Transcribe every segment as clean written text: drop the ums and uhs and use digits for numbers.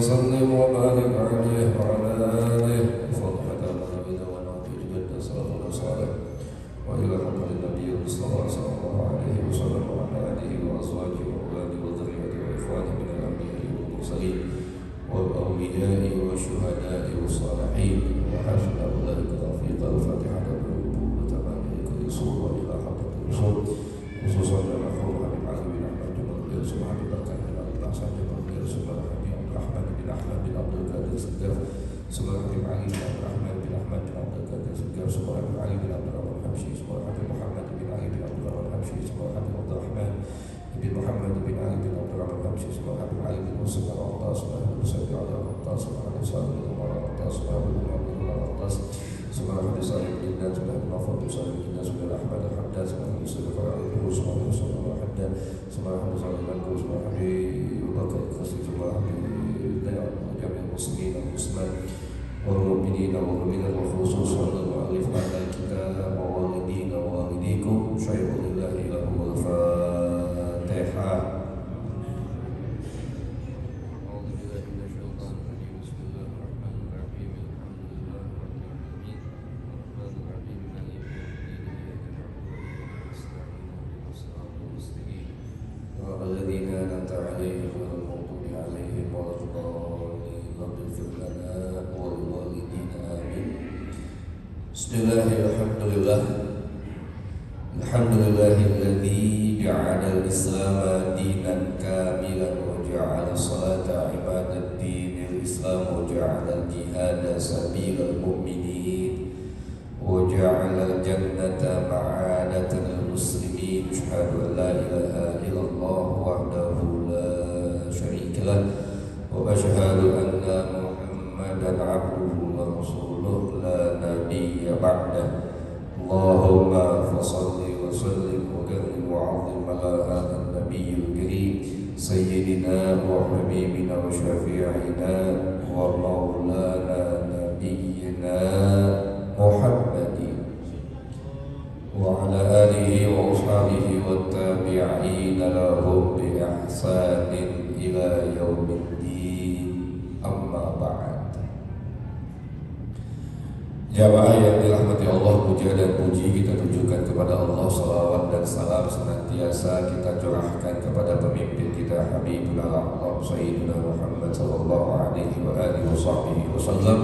وسلم وبارك عليه وعلى آله وصحبه أجمعين ونبي جد صلى صالح وإلى حضرة النبي المصطفى صلى الله عليه وسلم وعلى آله وأزواجه وأولاده وذريته وإخوانه من الأنبياء والمرسلين والأولياء والشهداء والصالحين وحسن أولئك رفيقا. الفاتحة وتمام كل سورة إلى حضرة الرسول خصوصا المرحوم حبيب علي بن أحمد بن القيس وحبيب بركة بن عبد الحسن بن القيس وحبيب عبد الرحمن بن أحمد بن عبد القادر السجاف سمع حبيب علي بن عبد الرحمن بن أحمد بن عبد القادر السجاف سمع حبيب علي بن عبد الرحمن الحبشي سمع حبيب محمد بن علي بن عبد الرحمن الحبشي سمع حبيب عبد الرحمن بن محمد بن علي بن عبد الرحمن الحبشي سمع حبيب علي بن مسلم العطاس سمع حبيب سعيد علي العطاس سمع حبيب سالم بن عمر العطاس سمع حبيب عمر بن العطاس سمع حبيب سالم بن الناس سمع حبيب نوفل بن سالم بن الناس سمع أحمد الحداد سمع حبيب سيد فرعون بن سمع حبيب سالم بن الحداد سمع حبيب سالم بن كوس سمع حبيب بكر القاسي سمع حبيب ديان وجميع المسلمين والمسلمات والمؤمنين والمؤمنات وخصوصا المؤلف على الكتاب ووالدينا ووالديكم شيء لله لهم الفاتحة. الذين أنعمت عليهم غير المغضوب عليهم ولا الضالين رب اغفر لنا ولوالدينا آمين. بسم الله الحمد لله الحمد لله الذي جعل الإسلام دينا كاملا وجعل الصلاة عماد الدين الإسلام وجعل الجهاد سبيل المؤمنين وجعل الجنة معادة للمسلمين. أشهد أن لا إله إلا الله وحده لا شريك له وأشهد أن محمدا عبده ورسوله لا نبي بعده. اللهم فصل وسلم وكرم وعظم على هذا النبي الكريم سيدنا وحبيبنا وشفيعنا ومولانا نبينا محمد وعلى آله وأصحابه والتابعين لهم بإحسان إلى يوم الدين. أما بعد. Jamaah yang dirahmati Allah, puja dan puji kita tujukan kepada Allah. Salawat dan salam senantiasa kita curahkan kepada pemimpin kita Habibul A'lam Sayyidina Muhammad sallallahu alaihi wa alihi wasallam.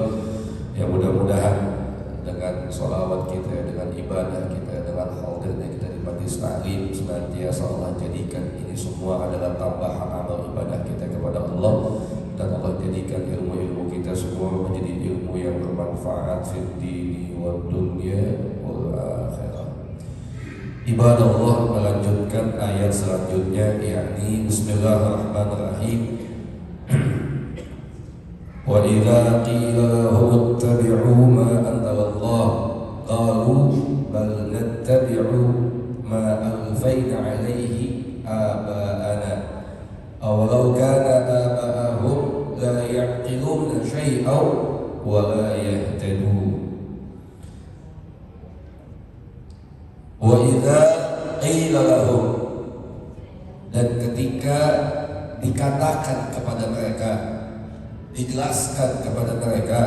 Yang mudah-mudahan dengan salawat kita, dengan ibadah kita, dengan hadirnya kita di majlis taklim senantiasa Allah jadikan ini semua adalah tambahan amal ibadah kita kepada Allah, dan Allah jadikan ilmu-ilmu kita semua menjadi ilmu yang bermanfaat fid dini wad dunya wal akhirah. Ibadah Allah melanjutkan ayat selanjutnya, yakni Bismillahirrahmanirrahim. Wa idza qila lahum ittabi'u ma anzalallah qalu bal nattabi'u ma alfayna 'alayhi aba'ana aw law kana aba'ahum la ya'qiluna shay'an wa la yahtadun. Wa idza qila lahum, dan ketika dikatakan kepada mereka, dijelaskan kepada mereka,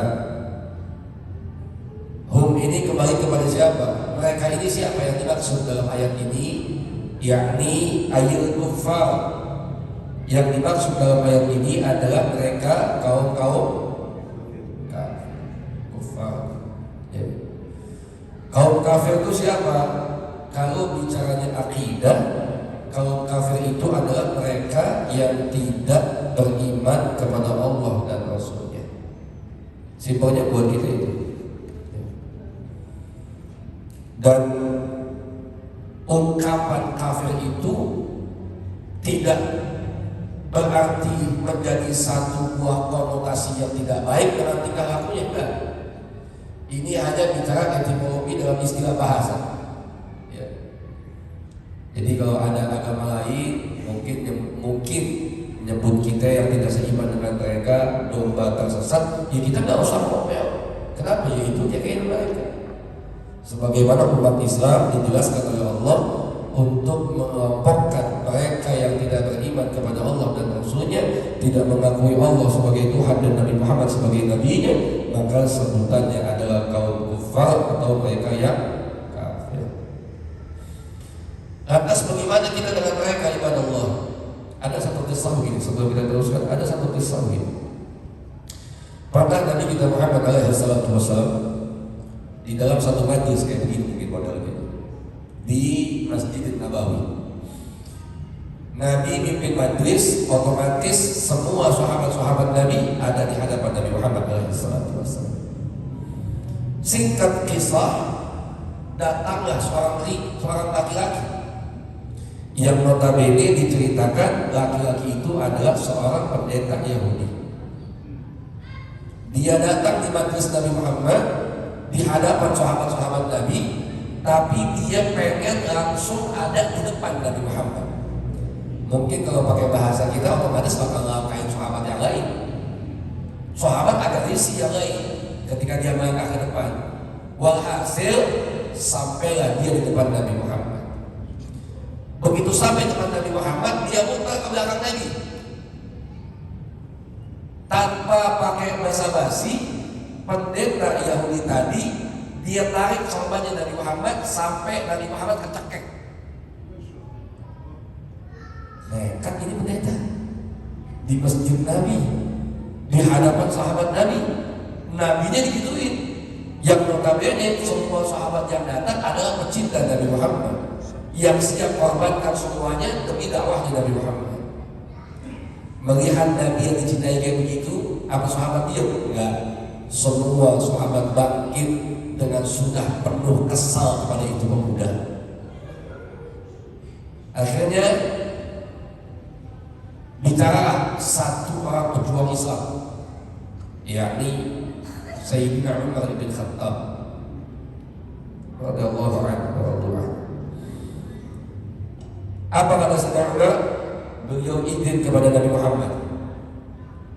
hum ini kembali kepada siapa? Mereka ini siapa yang dimaksud dalam ayat ini? Yakni ayil kuffar. Yang dimaksud dalam ayat ini adalah mereka kaum-kaum kafir. Ya. Kaum kafir itu siapa? Kalau bicaranya akidah, kaum kafir itu adalah mereka yang tidak beriman kepada Allah dan Rasulnya. Simpelnya buat kita itu. Dan ungkapan kafir itu tidak berarti menjadi satu buah konotasi yang tidak baik dalam tingkah lakunya, enggak. Ini hanya bicara etimologi dalam istilah bahasa. Ya. Jadi kalau ada agama lain mungkin menyebut kita yang tidak seiman dengan mereka domba tersesat, ya kita nggak usah ngomel. Kenapa? Ya itu dia kayak mereka. Sebagaimana umat Islam dijelaskan oleh Allah untuk mengelompokkan mereka yang tidak beriman kepada Allah dan Rasulnya, tidak tidak mengakui Allah sebagai Tuhan dan Nabi Muhammad sebagai nabinya, maka sebutannya adalah kaum kufar atau mereka yang kafir. Lantas bagaimana kita dengan mereka ibadah Allah? Ada satu kisah begini, sebelum kita teruskan, ada satu kisah begini. Pernah Nabi kita Muhammad SAW di dalam satu majlis kayak begini, mungkin modelnya di Masjid Nabawi. Nabi mimpin majlis, otomatis semua sahabat-sahabat Nabi ada di hadapan Nabi Muhammad SAW. Singkat kisah, datanglah seorang laki-laki yang notabene diceritakan laki-laki itu adalah seorang pendeta Yahudi. Dia datang di majlis Nabi Muhammad di hadapan sahabat-sahabat Nabi, tapi dia pengen langsung ada di depan Nabi Muhammad. Mungkin kalau pakai bahasa kita otomatis bakal ngelangkain sahabat yang lain. Sahabat ada visi yang lain ketika dia melangkah ke depan. Walhasil sampailah dia di depan Nabi Muhammad. Begitu sampai di depan Nabi Muhammad, dia muter ke belakang lagi. Tanpa pakai basa-basi, pendeta Yahudi tadi dia tarik sorbannya Nabi Muhammad sampai Nabi Muhammad kecekek. Kan ini pendeta di masjid Nabi, di hadapan sahabat Nabi, Nabinya digituin. Yang notabene semua sahabat yang datang adalah pecinta Nabi Muhammad, yang siap korbankan semuanya demi dakwahnya Nabi Muhammad. Melihat Nabi yang dicintai kayak begitu, apa sahabat dia? Enggak. Semua sahabat bangkit dengan sudah penuh kesal kepada itu pemuda. Akhirnya bicara satu orang pejuang Islam, yakni Sayyidina Umar bin Khattab radhiyallahu anhu. Apa kata Sayyidina Umar? Beliau izin kepada Nabi Muhammad,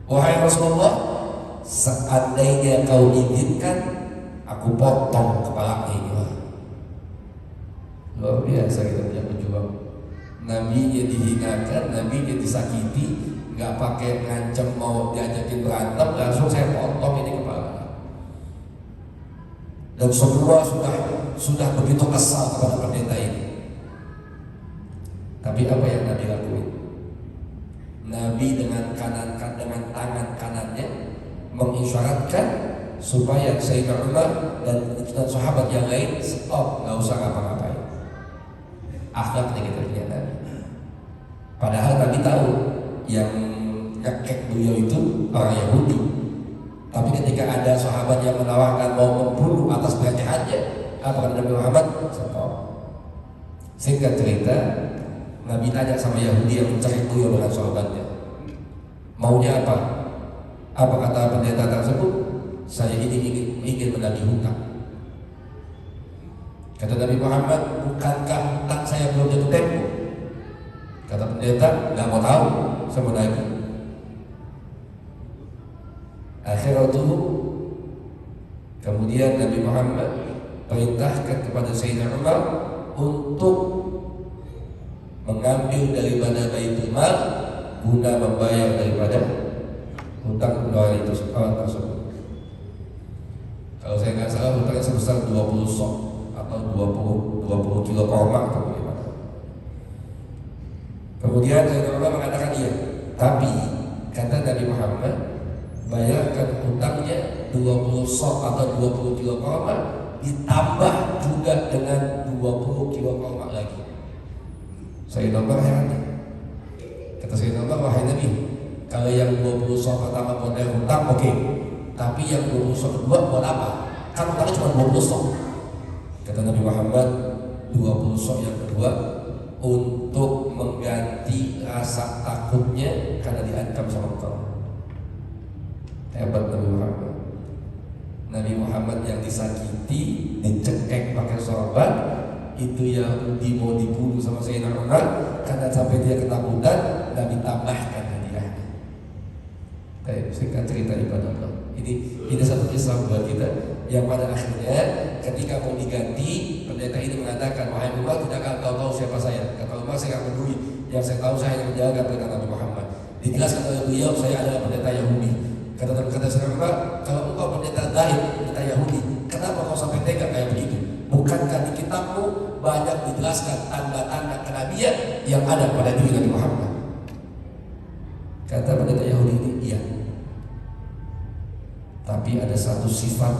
wahai Rasulullah, seandainya kau izinkan, aku potong kepala ini. Luar biasa kita punya pejuang. Nabinya dihinakan, nabinya disakiti, nggak pakai ngancam mau diajakin berantem, langsung saya potong ini kepala. Dan semua sudah begitu kesal kepada pendeta ini. Tapi apa yang Nabi lakuin? Nabi dengan tangan kanannya mengisyaratkan supaya Sayyidina Umar dan sahabat yang lain stop, nggak usah ngapa-ngapain. Akhlak yang kita lihat Nabi. Padahal Nabi tahu yang nyekek beliau itu orang Yahudi. Tapi ketika ada sahabat yang menawarkan mau membunuh atas pelecehannya, apa kata Nabi Muhammad? Stop. Singkat cerita, Nabi tanya sama Yahudi yang mencari beliau dengan sahabatnya, maunya apa? Apa kata pendeta tersebut? Saya ini ingin menagih hutang. Kata Nabi Muhammad, bukankah hutang saya belum jatuh tempo? Kata pendeta, nggak mau tahu, saya mau nagih. Akhirnya kemudian Nabi Muhammad perintahkan kepada Sayyidina Umar untuk mengambil daripada Baitul Mal guna membayar daripada hutang kedua itu tersebut. Kalau saya nggak salah hutangnya sebesar 20 sok atau 20 kilo korma atau bagaimana. Kemudian Sayyidina Umar mengatakan iya, tapi kata Nabi Muhammad, bayarkan hutangnya 20 sok atau 20 kilo korma ditambah juga dengan 20 kilo korma lagi. Sayyidina Umar heran. Kata Sayyidina Umar, wahai Nabi, kalau yang 20 sok pertama buat bayar hutang oke, tapi yang 20 sok kedua buat apa? Kan hutangnya cuma 20 sok. Kata Nabi Muhammad, 20 sok yang kedua untuk mengganti rasa takutnya karena diancam sama engkau. Hebat Nabi Muhammad. Nabi Muhammad yang disakiti, dicekek pakai sorban, itu Yahudi mau dibunuh sama Sayyidina Umar, karena sampai dia ketakutan, Nabi tambahkan hadiahnya. Baik, singkat cerita ibadah Allah. Ini satu kisah buat kita yang pada akhirnya ketika mau diganti, pendeta ini mengatakan, wahai Umar, tidakkah kau tahu siapa saya? Kata Umar, saya tidak peduli. Yang saya tahu saya hanya menjaga perintah Nabi Muhammad. Dijelaskan oleh beliau, saya adalah pendeta Yahudi. Kata saya, kalau engkau pendeta gaib, pendeta Yahudi, kenapa kau sampai tega kayak begitu? Bukankah di kitabmu banyak dijelaskan tanda-tanda kenabian yang ada pada diri Nabi Muhammad? Kata pendeta Yahudi ini, iya. Tapi ada satu sifat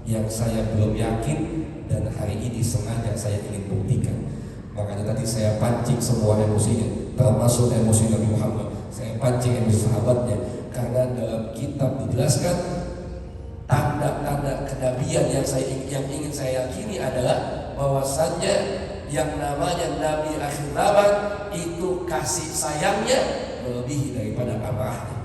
yang saya belum yakin dan hari ini sengaja saya ingin buktikan. Makanya tadi saya pancing semua emosinya, termasuk emosi Nabi Muhammad. Saya pancing emosi sahabatnya, karena dalam kitab dijelaskan tanda-tanda kenabian yang ingin saya yakini adalah bahwasannya yang namanya Nabi akhir zaman itu kasih sayangnya melebihi daripada amarahnya.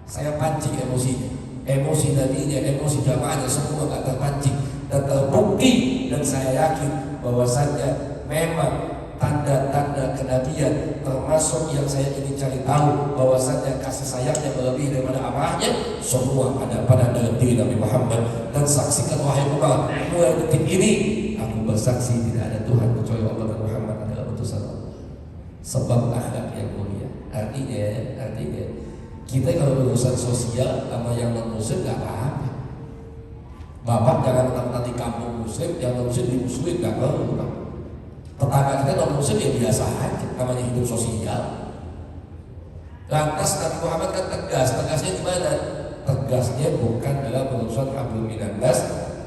Saya pancing emosinya, emosi nabinya, emosi jamaahnya, semua gak terpancing dan terbukti, dan saya yakin bahwasannya memang tanda-tanda kenabian termasuk yang saya ingin cari tahu bahwasannya kasih sayangnya melebihi daripada amarahnya, semua ada pada dalam diri Nabi Muhammad. Dan saksikan wahai umat, mulai detik ini aku bersaksi tidak ada Tuhan kecuali Allah dan Muhammad adalah utusan Allah. Sebab akhlak yang mulia. Artinya kita kalau urusan sosial sama yang non muslim nggak apa-apa. Bapak jangan mentang-mentang di kampung muslim, yang non muslim dimusuhin, nggak perlu. Tetangga kita non muslim ya biasa aja, namanya hidup sosial. Lantas Nabi Muhammad kan tegasnya di mana? Tegasnya bukan dalam urusan hablum minannas,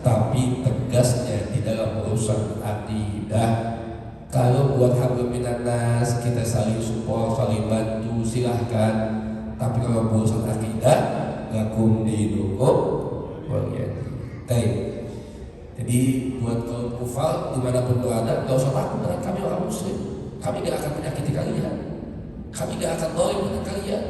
tapi tegasnya di dalam urusan akidah. Kalau buat hablum minannas kita saling support, saling bantu, silahkan. Tapi kalau urusan akidah, lakum dinukum waliyadin. Jadi buat kaum kufar dimanapun berada, gak usah takut dengan kami orang muslim. Kami gak akan menyakiti kalian, kami gak akan zalim dengan kalian.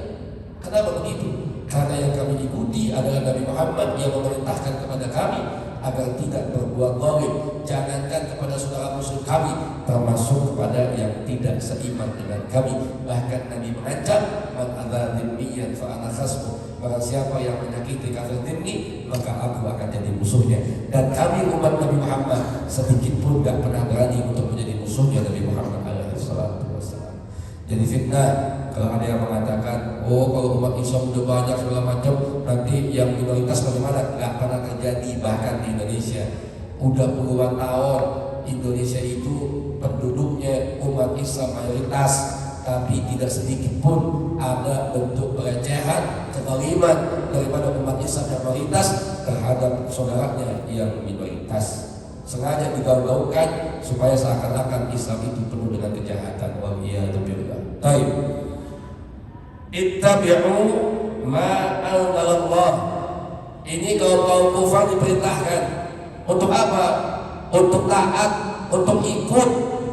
Kenapa begitu? Karena yang kami ikuti adalah Nabi Muhammad yang memerintahkan kepada kami agar tidak berbuat zalim. Jangankan kepada saudara muslim kami, termasuk kepada yang tidak seiman dengan kami. Bahkan Nabi mengancam, man adza dzimmiyan fa ana khasbuh. Barang siapa yang menyakiti kafir dzimmi, maka aku akan jadi musuhnya. Dan kami umat Nabi Muhammad sedikit pun gak pernah berani untuk menjadi musuhnya Nabi Muhammad alaihi salatu wassalam. Jadi fitnah kalau ada yang mengatakan, oh kalau umat Islam udah banyak segala macam, nanti yang minoritas bagaimana? Gak pernah terjadi. Bahkan di Indonesia udah puluhan tahun Indonesia itu penduduknya umat Islam mayoritas, tapi tidak sedikit pun ada bentuk pelecehan, kezaliman daripada umat Islam yang mayoritas terhadap saudaranya yang minoritas. Sengaja digaung-gaungkan supaya seakan-akan Islam itu penuh dengan kejahatan. Waliyadzubillah. Baik. Ittabi'u ma anzalallah. Ini kaum kufar diperintahkan untuk apa? Untuk taat, untuk ikut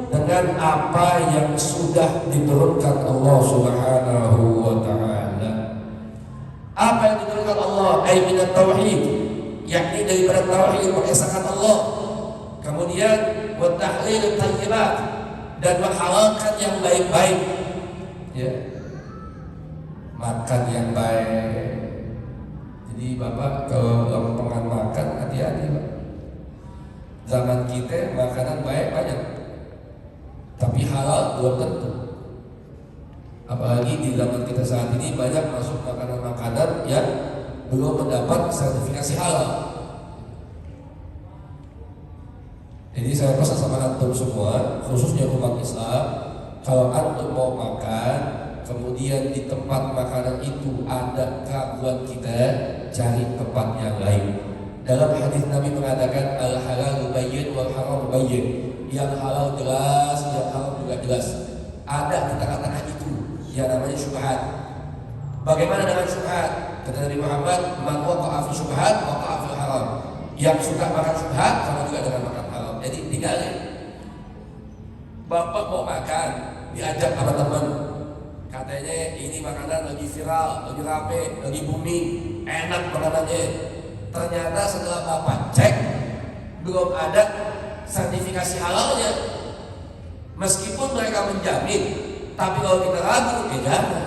dengan apa yang sudah diturunkan Allah Subhanahu wa ta'ala. Apa yang diturunkan Allah? Ay minat tauhid, yakni daripada tauhid, mengesahkan Allah. Kemudian wa tahlil thayyibat, dan menghalalkan yang baik-baik. Ya. Makan yang baik. Jadi Bapak kalau lempengan makan, hati-hati Pak. Zaman kita makanan baik banyak, tapi halal belum tentu. Apalagi di zaman kita saat ini banyak masuk makanan-makanan yang belum mendapat sertifikasi halal. Jadi saya pesan sama antum semua, khususnya umat Islam, kalau antum mau makan, kemudian di tempat makanan itu ada keraguan kita, cari tempat yang lain. Dalam hadis Nabi mengatakan al halal bayyin wal haram bayyin. Yang halal jelas, yang haram juga jelas. Ada di tengah-tengah itu yang namanya syubhat. Bagaimana dengan syubhat? Kata Nabi Muhammad, man waqa'a fi syubhat waqa'a fi haram. Yang suka makan syubhat sama juga dengan makan haram. Jadi tinggalin. Bapak mau makan, diajak sama teman. Katanya ini makanan lagi viral, lagi rame, lagi booming, enak makanannya. Ternyata setelah Bapak cek, belum ada sertifikasi halalnya. Meskipun mereka menjamin, tapi kalau kita ragu, jangan.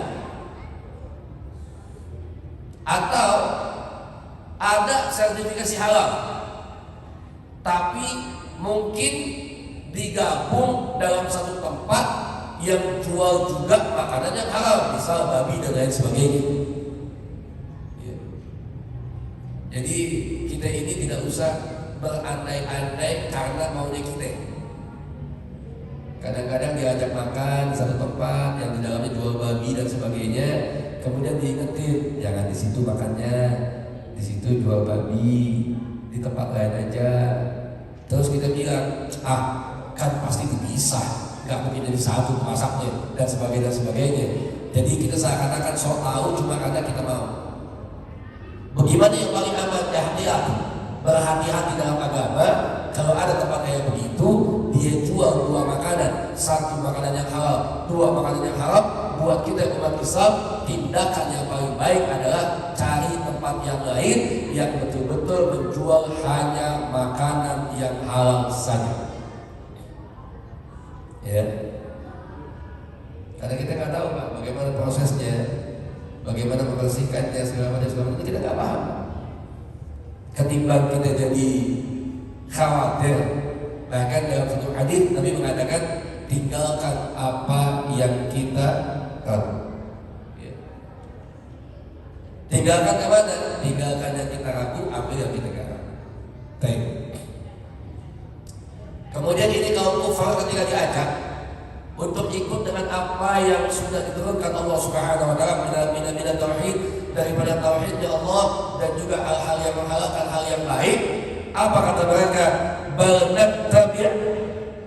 Atau ada sertifikasi halal, tapi mungkin digabung dalam satu tempat yang jual juga makanan makanan yang haram, misal babi dan lain sebagainya. Ya. Jadi kita ini tidak usah berandai-andai karena maunya kita. Kadang-kadang diajak makan di satu tempat yang di dalamnya jual babi dan sebagainya, kemudian diingetin, jangan di situ makannya, di situ jual babi, di tempat lain aja. Terus kita bilang, kan pasti bisa, nggak mungkin jadi satu masaknya dan sebagainya. Jadi kita seakan-akan sok tahu cuma karena kita mau. Bagaimana yang paling aman? Berhati-hati dalam agama. Kalau ada tempat kayak begitu, dia jual dua makanan, satu makanan yang halal, dua makanan yang haram. Buat kita umat Islam, tindakan yang paling baik adalah cari tempat yang lain yang betul-betul menjual hanya makanan yang halal saja. Ya, karena kita nggak tahu Pak, bagaimana prosesnya, bagaimana membersihkannya segala macam itu kita nggak paham. Ketimbang kita jadi khawatir, bahkan dalam satu hadis Nabi mengatakan tinggalkan apa yang kita tahu. Ya. Tinggalkan apa? Tinggalkan yang kita ragu, ambil yang kita nggak ragu. Kemudian ini kaum kufar ketika diajak untuk ikut dengan apa yang sudah diturunkan Allah Subhanahu wa taala min tauhid, daripada tauhidnya Allah dan juga hal-hal yang menghalalkan hal yang baik, apa kata mereka? Bal nattabi'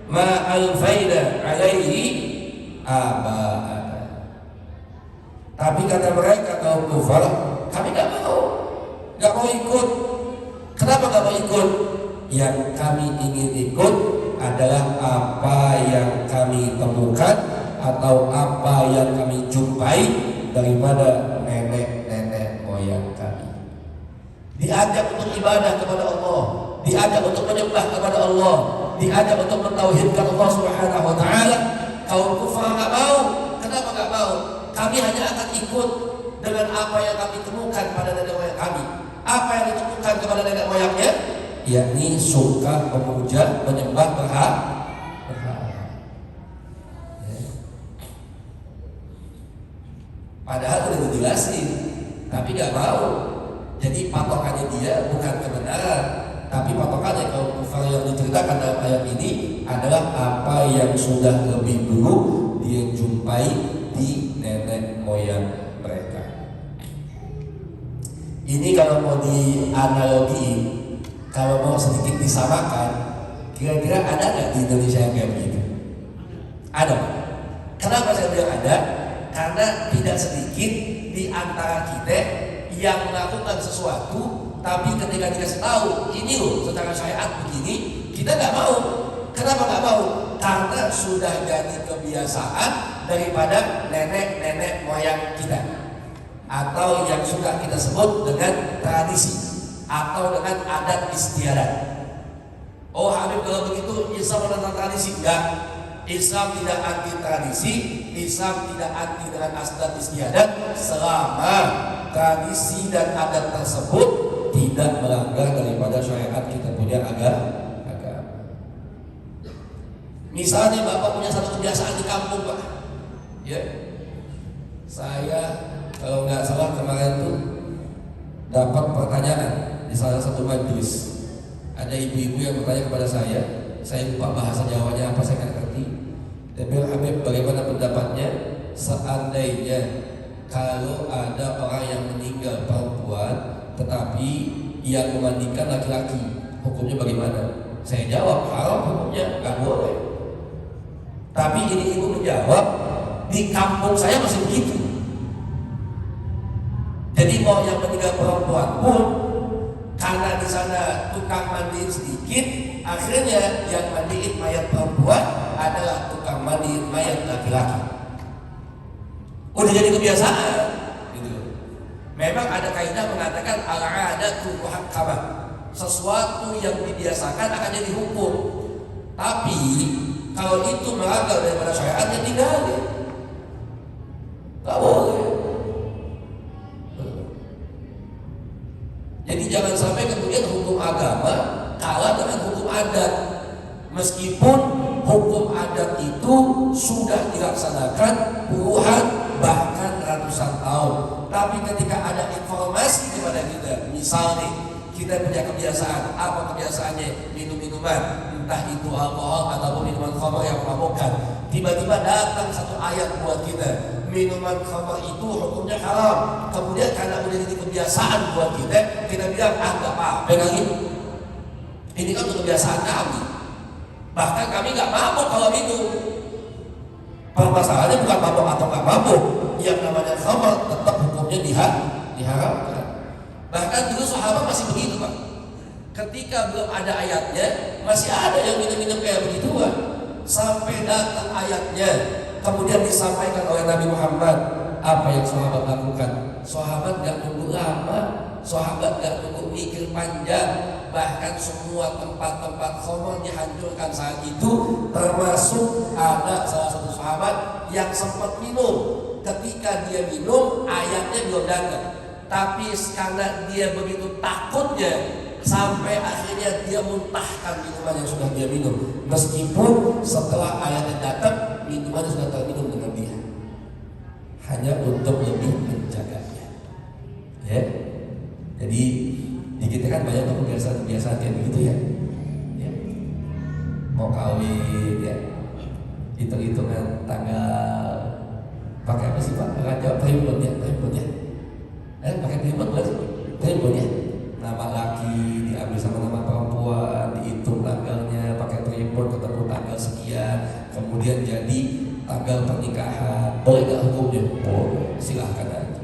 ma alfaina alaihi aba'ana. Tapi kata mereka kaum kufar, kami nggak mau ikut. Kenapa nggak mau ikut? Yang kami ingin ikut adalah apa yang kami temukan atau apa yang kami jumpai daripada nenek-nenek moyang kami. Diajak untuk ibadah kepada Allah, diajak untuk menyembah kepada Allah, diajak untuk mentauhidkan Allah Subhanahu wa taala. Kaum kufar nggak mau. Kenapa nggak mau? Kami hanya akan ikut dengan apa yang kami temukan pada nenek moyang kami. Apa yang ditemukan kepada nenek moyangnya? Yakni suka memuja, menyembah berhala. Padahal sudah dijelasin, tapi nggak mau. Jadi patokannya dia bukan kebenaran, tapi patokannya kaum kufar yang diceritakan dalam ayat ini adalah apa yang sudah lebih dulu dia jumpai di nenek moyang mereka. Ini kalau mau dianalogi, kalau mau sedikit disamakan, kira-kira ada nggak di Indonesia yang kayak begitu? Ada. Kenapa saya bilang ada? Karena tidak sedikit di antara kita yang melakukan sesuatu, tapi ketika dikasih tahu ini loh secara syariat begini, kita nggak mau. Kenapa nggak mau? Karena sudah jadi kebiasaan daripada nenek-nenek moyang kita, atau yang suka kita sebut dengan tradisi atau dengan adat istiadat. Oh Habib, kalau begitu Islam menentang tradisi? Enggak. Islam tidak anti tradisi, Islam tidak anti dengan adat istiadat selama tradisi dan adat tersebut tidak melanggar daripada syariat kita punya agama. Misalnya Bapak punya satu kebiasaan di kampung Pak, ya, saya kalau nggak salah kemarin tuh dapat pertanyaan di salah satu majelis. Ada ibu-ibu yang bertanya kepada saya lupa bahasa Jawanya apa, saya nggak ngerti. Dia bilang, Habib, bagaimana pendapatnya seandainya kalau ada orang yang meninggal perempuan tetapi yang memandikan laki-laki, hukumnya bagaimana? Saya jawab, haram hukumnya, nggak boleh. Tapi ini ibu menjawab, di kampung saya masih begitu. Jadi mau yang meninggal perempuan pun, karena di sana tukang mandiin sedikit, akhirnya yang mandiin mayat perempuan adalah tukang mandiin mayat laki-laki. Udah jadi kebiasaan. Gitu. Memang ada kaidah mengatakan al-'adatu muhakkamah, sesuatu yang dibiasakan akan jadi hukum. Tapi kalau itu melanggar daripada syariatnya, tidak ada. Tak boleh. Jadi jangan sampai kemudian hukum agama kalah dengan hukum adat. Meskipun hukum adat itu sudah sudah dilaksanakan puluhan bahkan ratusan tahun. Tapi ketika ada informasi kepada kita, misalnya kita punya kebiasaan, apa kebiasaannya? Minum-minuman, entah itu alkohol ataupun minuman khamar yang memabukkan. Tiba-tiba datang satu ayat buat kita, minuman khamar itu hukumnya haram. Kemudian karena udah jadi kebiasaan buat kita bilang nggak apa-apa lagi. Ini kan kebiasaan kami. Bahkan kami nggak mabuk kalau minum. Permasalahannya bukan mabuk atau nggak mabuk, yang namanya khamar tetap hukumnya diharamkan. Bahkan dulu sahabat masih begitu, Pak. Ketika belum ada ayatnya, masih ada yang minum-minum kayak begitu, Pak. Sampai datang ayatnya, kemudian disampaikan oleh Nabi Muhammad. Apa yang sahabat lakukan? Sahabat gak nunggu lama, sahabat gak nunggu mikir panjang. Bahkan semua tempat-tempat khamar dihancurkan saat itu. Termasuk ada salah satu sahabat yang sempat minum. Ketika dia minum, ayatnya belum datang. Tapi karena dia begitu takutnya, sampai akhirnya dia muntahkan minuman yang sudah dia minum. Meskipun setelah ayatnya datang, minuman sudah terminum dengan dia. Hanya untuk lebih menjaganya. Ya. Jadi di kita kan banyak kebiasaan-kebiasaan kayak begitu ya. Mau kawin ya, hitung-hitungan tanggal, pakai apa sih Pak? Raja primbon ya. Pakai primbon nggak sih? Primbon ya. Nama laki diambil sama nama perempuan, dihitung tanggalnya, pakai primbon ketemu tanggal sekian, kemudian jadi tanggal pernikahan. Boleh nggak hukumnya? Boleh, silahkan aja.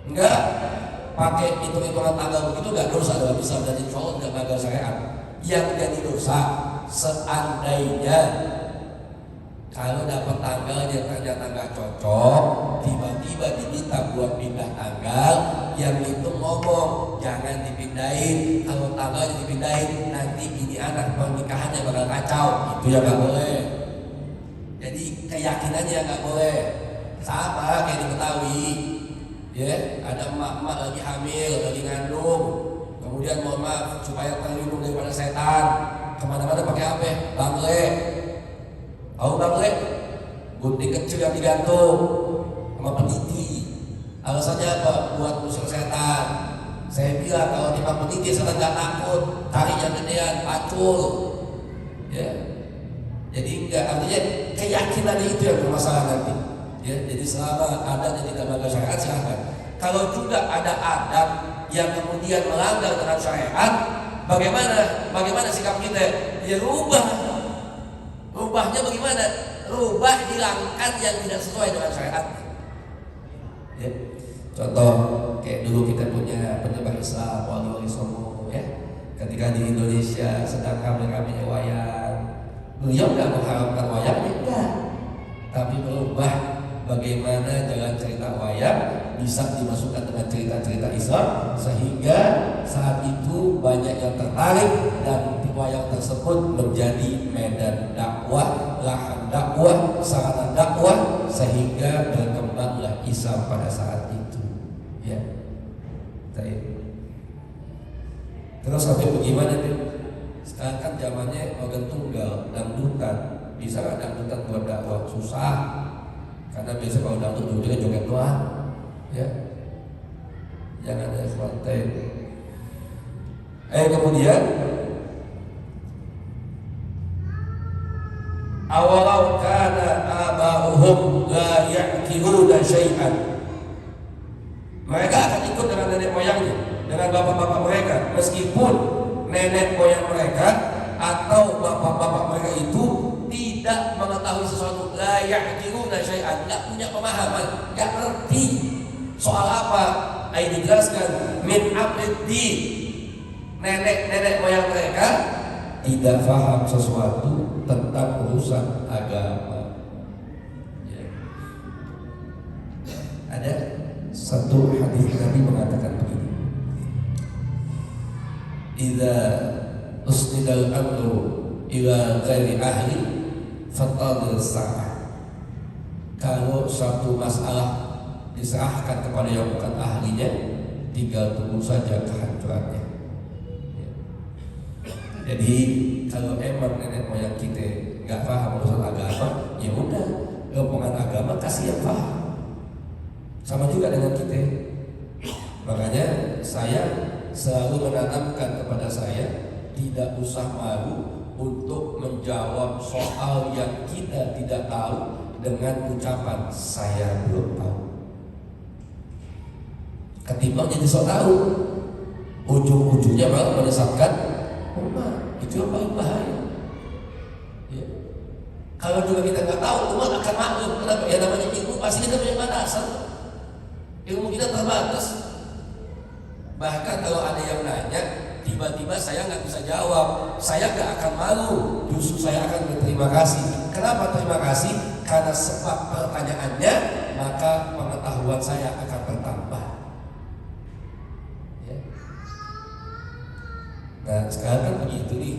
Enggak pakai hitung-hitungan tanggal begitu nggak dosa dalam Islam, dan insya Allah nggak melanggar syariat. Yang jadi dosa seandainya kalau dapat tanggalnya ternyata nggak cocok, tiba-tiba diminta buat pindah tanggal, yang itu ngomong jangan dipindahin. Kalau tanggalnya dipindahin, nanti ini anak pernikahannya bakal kacau. Itu yang nggak boleh. Jadi keyakinannya nggak boleh. Sama kayak di Betawi, ya ada emak-emak lagi hamil, lagi ngandung, kemudian mohon maaf supaya terlindung daripada setan, kemana-mana pakai apa? Bangle. Tahu bangle? Gunting kecil yang digantung sama peniti. Alasannya apa? Buat musuh setan. Saya bilang kalau timbang peniti setan gak takut, tarik yang gedean, pacul. Ya. Jadi enggak, artinya keyakinan itu yang bermasalah nanti. Ya, jadi selama adat yang tidak melanggar syariat silahkan. Kalau juga ada adat yang kemudian melanggar dengan syariat, bagaimana sikap kita? Ya rubahnya bagaimana? Rubah, hilangkan yang tidak sesuai dengan syariat. Ya. Contoh kayak dulu kita punya penyebar Islam Wali Songo ya. Ketika di Indonesia sedang kami-kami wayang, beliau nggak mengharapkan wayangnya, enggak, tapi merubah bagaimana jalan cerita wayang bisa dimasukkan dengan cerita-cerita Islam, sehingga saat itu banyak yang tertarik dan wayang tersebut menjadi medan dakwah, lahan dakwah, sarana dakwah, sehingga berkembanglah Islam pada saat itu. Ya, terus sampai bagaimana nih? Sekarang kan zamannya organ tunggal, dangdutan, bisa nggak dangdutan buat dakwah? Susah. Karena biasa kalau dangdut ujungnya joget doang, ya. Jangan ada konten. Kemudian awalau kana aba'uhum la ya'qiluna syai'an. Mereka akan ikut dengan nenek moyangnya, dengan bapak-bapak mereka, meskipun nenek moyang mereka atau bapak-bapak mereka itu tidak mengetahui sesuatu, la ya'qiluna syai'an, enggak punya pemahaman, enggak ngerti soal apa. Ini dijelaskan min amriddin, nenek moyang mereka tidak paham sesuatu tentang urusan agama. Ya. Ada satu hadis Nabi mengatakan begini: idza usnidal amru ila ghairi ahli fatadil sa'ah. Kalau satu masalah diserahkan kepada yang bukan ahlinya, tinggal tunggu saja kehancurannya. Ya. Jadi kalau emang nenek moyang kita nggak paham urusan agama, ya udah rombongan agama kasih yang paham. Sama juga dengan kita. Makanya saya selalu menanamkan kepada saya tidak usah malu untuk menjawab soal yang kita tidak tahu dengan ucapan saya belum tahu. Ketimbang jadi sok tahu, ujung-ujungnya malah menyesatkan umat. Itu yang paling bahaya. Ya. Kalau juga kita nggak tahu, umat akan maklum. Kenapa? Ya namanya ilmu pasti kita punya batasan. Ilmu kita terbatas. Bahkan kalau ada yang nanya, tiba-tiba saya nggak bisa jawab, saya nggak akan malu, justru saya akan berterima kasih. Kenapa terima kasih? Karena sebab pertanyaannya, maka pengetahuan saya akan bertambah. Ya. Nah sekarang kan begitu nih,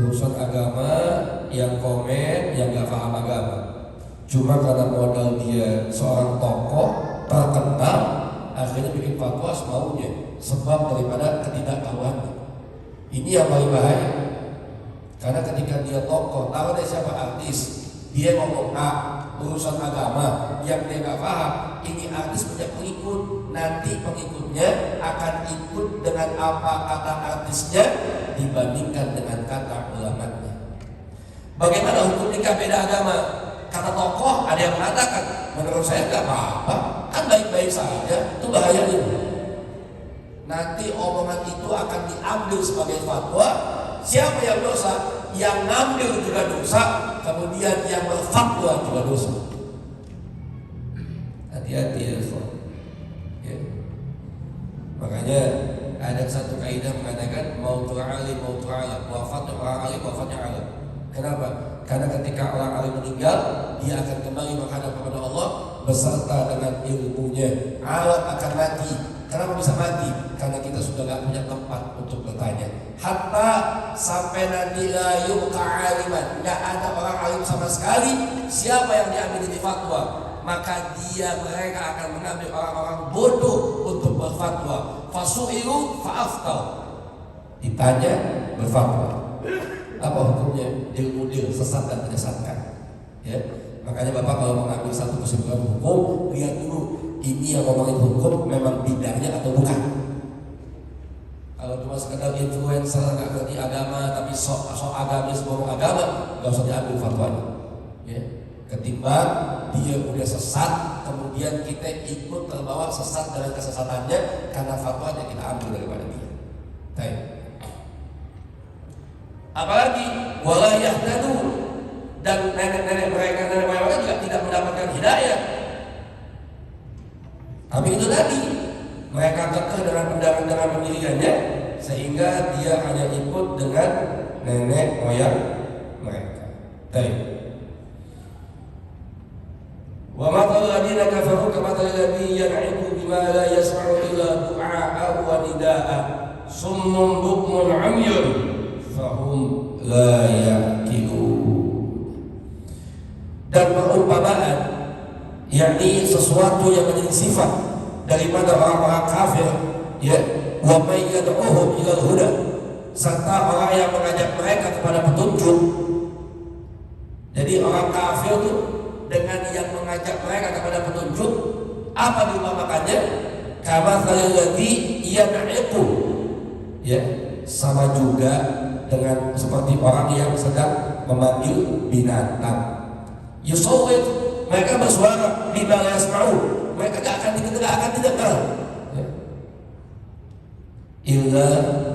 urusan agama yang komen, yang nggak paham agama, cuma karena modal dia seorang tokoh terkenal, akhirnya bikin fatwa semaunya, sebab daripada ketidaktahuannya. Ini yang paling bahaya. Karena ketika dia tokoh, tahu deh siapa artis, dia ngomong urusan agama yang dia nggak paham, ini artis punya pengikut, nanti pengikutnya akan ikut dengan apa kata artisnya dibandingkan dengan kata ulamanya. Bagaimana hukum nikah beda agama? Kata tokoh ada yang mengatakan, menurut saya nggak apa-apa, kan baik-baik saja, itu bahaya ini. Nanti omongan itu akan diambil sebagai fatwa. Siapa yang dosa? Yang ngambil juga dosa, kemudian yang berfatwa juga dosa. Hati-hati ya, ya. Makanya ada satu kaidah mengatakan mautul alim mautul alam, wafatnya orang alim wafatnya alam. Kenapa? Karena ketika orang alim meninggal, dia akan kembali menghadap kepada Allah beserta dengan ilmunya. Alam akan mati. Kenapa bisa mati? Karena kita sudah gak punya tempat untuk bertanya. Hatta sampai nanti la yuqa aliman, gak ada orang alim sama sekali. Siapa yang diambil di fatwa, maka mereka akan mengambil orang-orang bodoh untuk berfatwa. Fasu'ilu fa'aftau, ditanya berfatwa. Apa hukumnya? Dil-mudil, sesat dan menyesatkan. Ya, makanya Bapak kalau mengambil satu kesimpulan hukum, lihat dulu ini yang ngomongin hukum memang bidangnya atau bukan. Kalau cuma sekedar influencer nggak ngerti agama tapi sok agamis ngomong agama, nggak usah diambil fatwanya. Ya, ketimbang dia udah sesat, kemudian kita ikut terbawa sesat dengan kesesatannya karena fatwanya kita ambil daripada dia. Baik. Apalagi wala yahtadun, dan nenek-nenek mereka, nenek moyang mereka juga tidak mendapatkan hidayah. Tapi itu tadi, mereka kekeh dengan undangan-undangan pendiriannya, sehingga dia hanya ikut dengan nenek moyang mereka. Baik. Wa matal ladina kafaru kamatal ladzi yan'iqu bima la yasma'u illa du'a'a wa nida'a summun bukmun 'umyun fahum la ya'qilun. Dan perumpamaan, yakni sesuatu yang menjadi sifat daripada orang-orang kafir, ya, wa may yad'uhum ila al-huda, serta orang yang mengajak mereka kepada petunjuk. Jadi orang kafir itu dengan yang mengajak mereka kepada petunjuk, apa diumpamakannya? Kama thalladzi yan'iqu, ya, sama juga dengan seperti orang yang sedang memanggil binatang. Yusawwid, mereka bersuara bima la yasma'u, mereka gak akan didengar, ya. Illa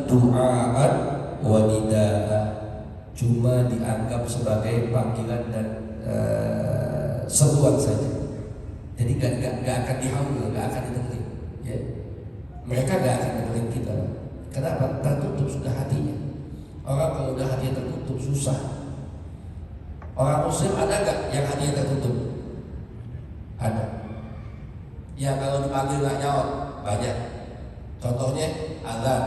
du'aan wa nida'a, cuma dianggap sebagai panggilan dan seruan saja. Jadi gak akan dihamil, gak akan didengar, ya. Mereka gak akan dengerin kita. Kenapa? Tertutup sudah hatinya. Orang kalau udah hatinya tertutup susah. Orang muslim ada gak yang hatinya tertutup? Ada. Yang kalau dipanggil gak nyaut, banyak. Contohnya azan.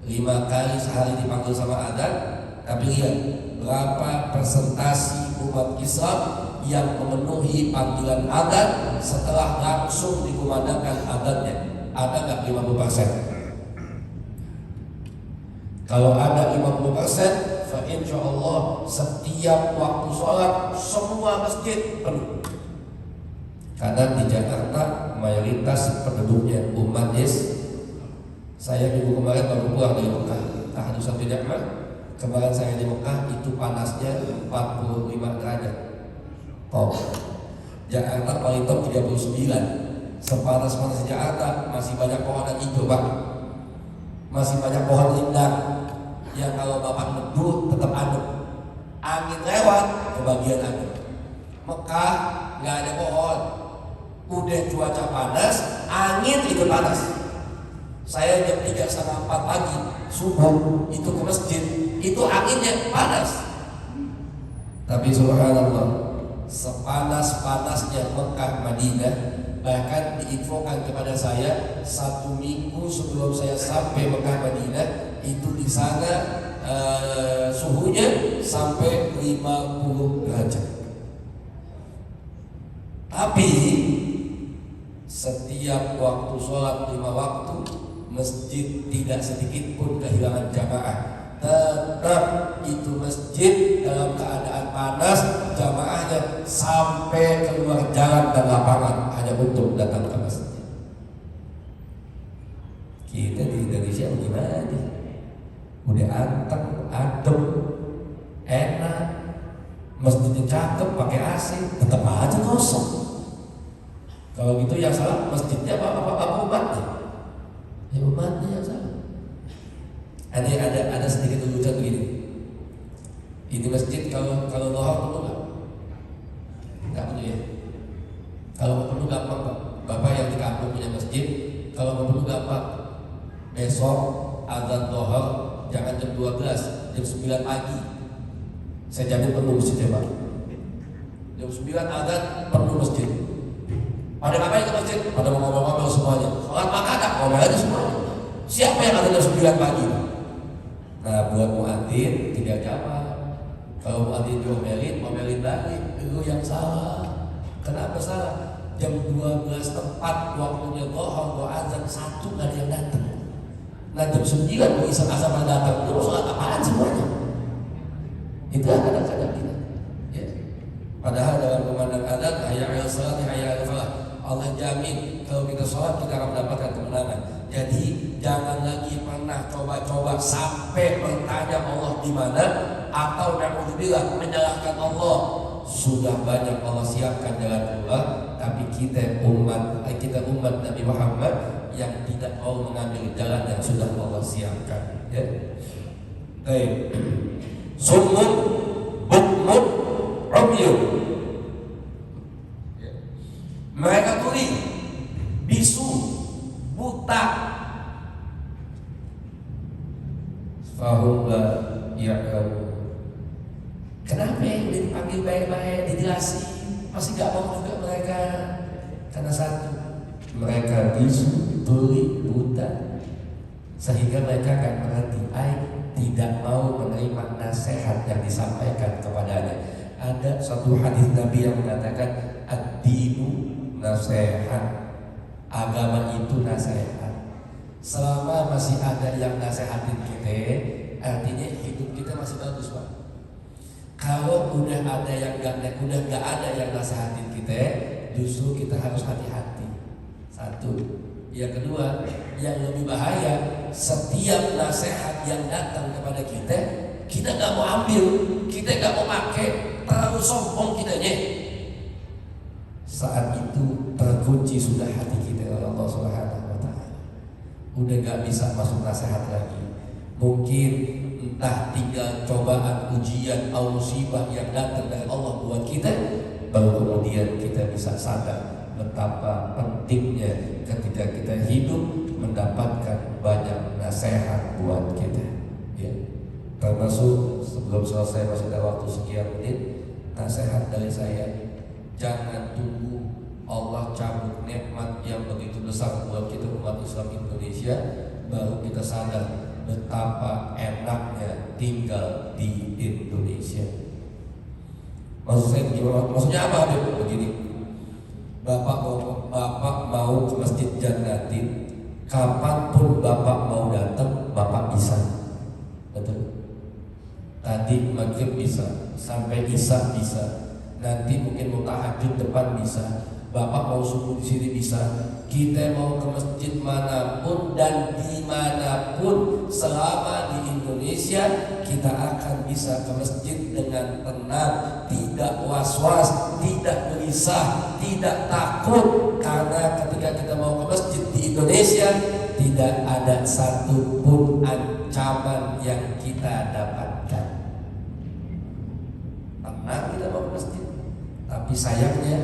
5 kali sehari dipanggil sama azan, tapi lihat berapa persentasi umat Islam yang memenuhi panggilan azan setelah langsung dikumandangkan azannya. Ada gak 50%? Kalau ada 50%, insya Allah setiap waktu sholat semua masjid penuh. Karena di Jakarta mayoritas penduduknya umat Islam. Saya minggu kemarin baru pulang dari Mekah. Tahadus nikmat. Kemarin saya di Mekah itu panasnya 45 derajat. Top. Jakarta paling top 39. Sepanas-panas Jakarta masih banyak pohon hijau, Pak. Masih banyak pohon rindang yang kalau bapak neduh tetap adem. Angin lewat kebagian adem. Mekah nggak ada pohon. Udah cuaca panas, angin ikut panas. Saya jam 3:30 pagi subuh itu ke masjid, itu anginnya panas. Tapi subhanallah, sepanas-panasnya Mekah Madinah, bahkan diinfokan kepada saya 1 minggu sebelum saya sampai Mekah Madinah, itu di sana suhunya sampai 50 derajat. Tapi setiap waktu sholat 5 waktu, masjid tidak sedikit pun kehilangan jamaah. Tetap itu masjid dalam keadaan panas, jamaahnya sampai keluar jalan dan lapangan hanya untuk datang ke masjid. Kita di Indonesia gimana nih? Udah anteng, adem, enak, masjidnya cakep, pakai AC, tetap aja kosong. Kalau gitu yang salah masjidnya apa umatnya? Ya umatnya yang salah. Ada sedikit lucuan begini. Ini masjid kalau doang penuh nggak? Nggak penuh ya. Kalau penuh gampang Pak. Bapak yang di kampung punya masjid, kalau penuh gampang. Besok azan dohor jangan jam 12, jam 9 pagi. Saya jamin penuh masjidnya Pak. Jam 9 azan penuh masjid. Pada ngapain ke masjid? Pada mau ngomong-ngomong semuanya. Sholat makanan, ngomong aja semuanya. Siapa yang ada jam 9 pagi? Nah, buat muadzin tidak jawab. Kalau muadzin diomelin balik, itu yang salah. Kenapa salah? Jam 12 tepat waktunya dohor, gua azan 1 nggak ada yang datang. Nah jam 9 mau isap-asap datang, itu sholat apaan semuanya? Itu kadang-kadang kita. Ya. Padahal dalam kumandang azan, hayya 'alal shalah, hayya 'alal falah. Allah jamin kalau kita sholat kita akan mendapatkan kemenangan. Jadi jangan lagi pernah coba-coba sampai bertanya Allah di mana atau na'udzubillah menyalahkan Allah. Sudah banyak Allah siapkan jalan keluar, tapi kita umat Nabi Muhammad yang tidak mau mengambil jalan yang sudah Allah siapkan. Ya. Baik. Summun bukmun umyun. Mereka tuli, bisu, buta. Fahum la ya'lamun. Kenapa yang dipanggil baik-baik dijelasin masih gak mau juga mereka? Karena satu, mereka bisu, tuli, buta, sehingga mereka gak mengerti, tidak mau menerima nasihat yang disampaikan kepadanya. Ada satu hadis Nabi yang mengatakan ad-dinu nasihat, agama itu nasihat. Selama masih ada yang nasihatin kita, artinya hidup kita masih bagus Pak. Kalau udah ada yang udah nggak ada yang nasihatin kita, justru kita harus hati-hati. Satu. Yang kedua, yang lebih bahaya, setiap nasihat yang datang kepada kita nggak mau ambil, kita nggak mau pakai, terlalu sombong kitanya. Saat itu terkunci sudah hati kita oleh Allah Subhanahu wa Ta'ala. Udah gak bisa masuk nasihat lagi. Mungkin entah tinggal cobaan, ujian, atau musibah yang datang dari Allah buat kita, baru kemudian kita bisa sadar betapa pentingnya ketika kita hidup mendapatkan banyak nasihat buat kita. Ya. Termasuk sebelum selesai masih ada waktu sekian menit, nasihat dari saya. Jangan tunggu Allah cabut nikmat yang begitu besar buat kita umat Islam Indonesia baru kita sadar betapa enaknya tinggal di Indonesia. Maksud saya gimana? Maksudnya apa Habib? Begini, Bapak mau ke Masjid Jannatin, kapanpun Bapak mau datang, Bapak bisa. Betul? Tadi nanti maghrib bisa, sampai isya bisa, nanti mungkin mau tahajud depan bisa, bapak mau subuh di sini bisa. Kita mau ke masjid manapun dan dimanapun selama di Indonesia, kita akan bisa ke masjid dengan tenang, tidak was-was, tidak gelisah, tidak takut. Karena ketika kita mau ke masjid di Indonesia, tidak ada satupun ancaman yang kita dapatkan. Tenang kita mau ke masjid, tapi sayangnya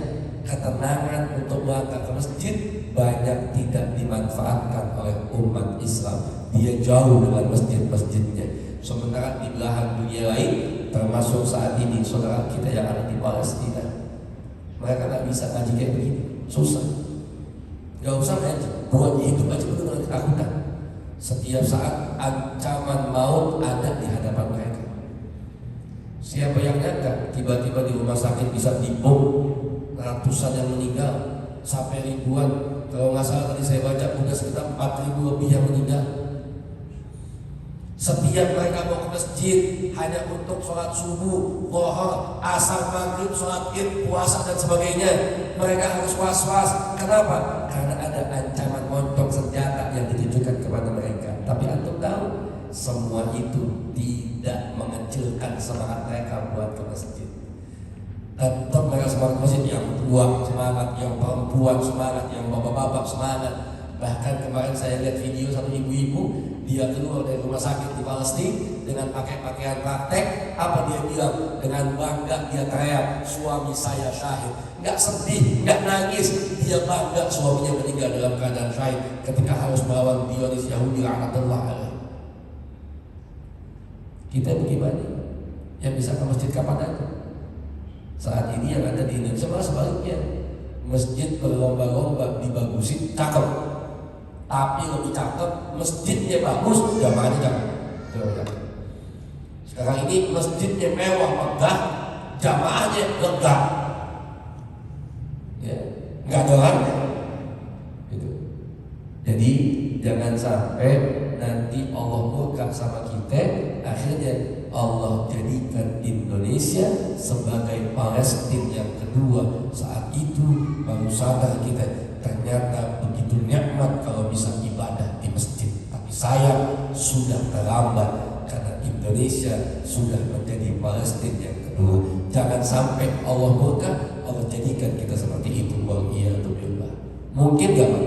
ketenangan untuk berangkat ke masjid banyak tidak dimanfaatkan oleh umat Islam. Dia jauh dengan masjid-masjidnya. Sementara di belahan dunia lain, termasuk saat ini saudara kita yang ada di Palestina, mereka nggak bisa ngaji kayak begini, susah. Gak usah ngaji, buat hidup aja penuh dengan ketakutan. Setiap saat ancaman maut ada di hadapan mereka. Siapa yang nyangka tiba-tiba di rumah sakit bisa dibom, ratusan yang meninggal sampai ribuan. Kalau nggak salah tadi saya baca udah sekitar 4.000 lebih yang meninggal. Setiap mereka mau ke masjid hanya untuk sholat subuh, zuhur, asar, maghrib, sholat id, puasa dan sebagainya, mereka harus was-was. Kenapa? Karena ada ancaman moncong senjata yang ditujukan kepada mereka. Tapi antum tahu, semua itu tidak mengecilkan semangat mereka buat ke masjid. Tetap mereka semangat masjid, yang tua semangat, yang perempuan semangat, yang bapak-bapak semangat. Bahkan kemarin saya lihat video satu ibu-ibu, dia keluar dari rumah sakit di Palestina dengan pakai pakaian praktek. Apa dia bilang? Dengan bangga dia teriak, suami saya syahid. Nggak sedih, nggak nangis, dia bangga suaminya meninggal dalam keadaan syahid ketika harus melawan Zionis Yahudi laknatullah alaih. Kita bagaimana? Yang bisa ke masjid kapan aja? Saat ini yang ada di Indonesia malah sebaliknya, masjid berlomba-lomba dibagusin, cakep, tapi lebih cakep masjidnya bagus, jamaahnya cakep. Sekarang ini masjidnya mewah megah, jamaahnya lega, ya, nggak ada orangnya. Gitu. Jadi jangan sampai nanti Allah murka sama kita, akhirnya Allah jadikan Indonesia sebagai Palestina yang kedua. Saat itu baru sadar kita, ternyata begitu nikmat kalau bisa ibadah di masjid. Tapi sayang sudah terlambat karena Indonesia sudah menjadi Palestina yang kedua. Jangan sampai Allah murka, Allah jadikan kita seperti itu. Waliyadzubillah. Mungkin gak Pak?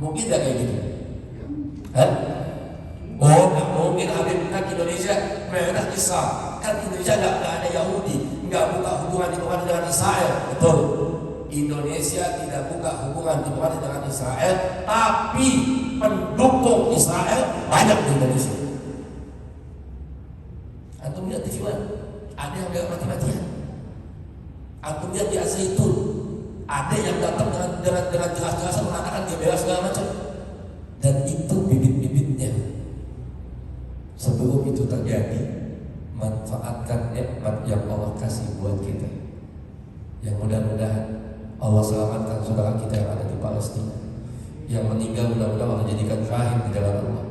Mungkin gak kayak gitu? Hah? Oh, nggak mungkin Habib, kan Indonesia merah Islam, kan Indonesia nggak ada Yahudi, nggak buka hubungan diplomati dengan Israel, betul? Indonesia tidak buka hubungan diplomati dengan Israel, tapi pendukung Israel banyak di Indonesia. Antum lihat di mana? Ada yang nggak mati-matian. Antum lihat di Al-Zaitun, ada yang datang dengan jelas-jelasan mengatakan dia bela segala macam, dan itu bibit-bibitnya. Sebelum itu terjadi, manfaatkan nikmat yang Allah kasih buat kita. Yang mudah-mudahan Allah selamatkan saudara kita yang ada di Palestina. Yang meninggal mudah-mudahan Allah jadikan syahid di jalan Allah.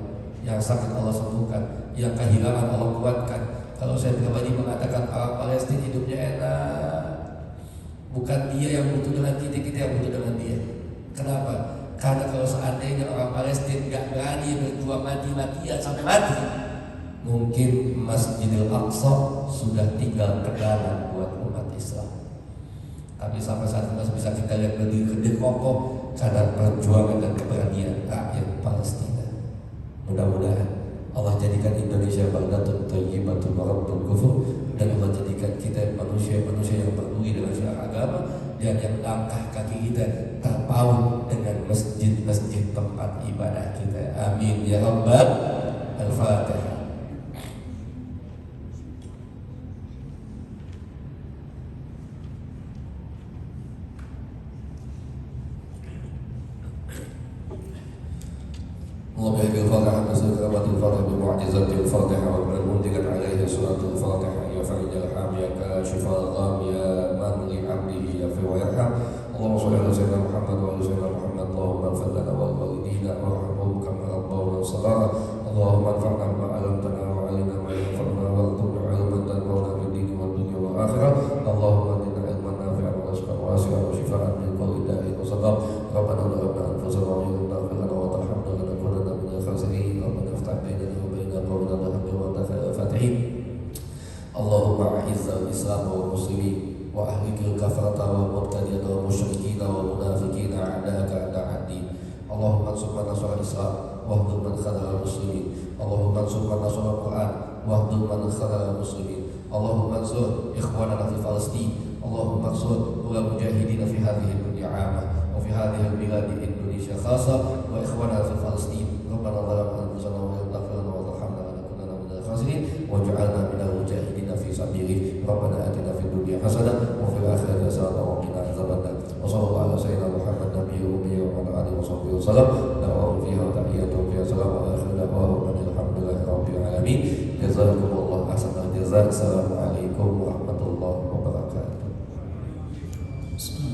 Yang sakit Allah sembuhkan, yang kehilangan Allah kuatkan. Kalau saya pribadi mengatakan orang Palestina hidupnya enak, bukan dia yang butuh dengan kita, kita yang butuh dengan dia. Kenapa? Karena kalau seandainya orang Palestina gak berani berjuang mati-matian sampai mati, mungkin Masjidil Aqsa sudah tinggal kenangan buat umat Islam. Tapi sampai saat ini masih bisa kita lihat berdiri kokoh karena perjuangan dan keberanian rakyat Palestina. Mudah-mudahan Allah jadikan Indonesia baldatun thayyibatun wa rabbul ghafur, dan Allah jadikan kita manusia-manusia yang peduli dengan syiar agama, dan yang langkah kaki kita terpaut dengan masjid-masjid tempat ibadah kita. Amin ya rabbal al-Fatihah. وبهذه الفاتحة نسأل كلمات الفاتحة بمعجزة الفاتحة ومن المنتجت عليه سورة الفاتحة يا فرج الحام يا كاشف الغم يا من لعبده يغفر ويرحم. اللهم صل على سيدنا محمد وعلى سيدنا محمد. اللهم اغفر لنا ولوالدينا وارحمهم كما ربونا صغارا. اللهم انفعنا بما علمتنا وعلمنا ما ينفعنا وارزقنا والآخرة. اللهم زدنا علما نافعا ورزقا واسعا وشفاء من كل داء وسقم. ربنا ظلمنا أنفسنا وإن لم تغفر لنا وترحمنا لنكونن من الخاسرين. ربنا افتح بيننا وبين قومنا بالحق وأنت خير الفاتحين. اللهم أعز الإسلام والمسلمين وأهلك الكفرة والمبتدئين والمشركين والمنافقين أعداءك أعداء الدين. اللهم انصر من نصر الإسلام واهدم من خذل المسلمين. اللهم انصر من نصر القرآن واهدم من خذل المسلمين. اللهم انصر إخواننا في فلسطين. اللهم انصر المجاهدين في هذه الدنيا عامة وفي هذه البلاد إندونيسيا خاصة وإخواننا في فلسطين. ربنا ظلمنا أنفسنا وإن لم تغفر لنا وترحمنا لنكونن من الخاسرين واجعلنا من المجاهدين في سبيلك. ربنا آتنا في الدنيا حسنة وفي الآخرة حسنة وقنا عذاب النار. وصلى الله على سيدنا محمد نبي الأمي وعلى آله وصحبه وسلم. دعواهم فيها وتحياتهم فيها سلام وآخر دعواهم أن الحمد لله رب العالمين. جزاكم الله أحسن الجزاء.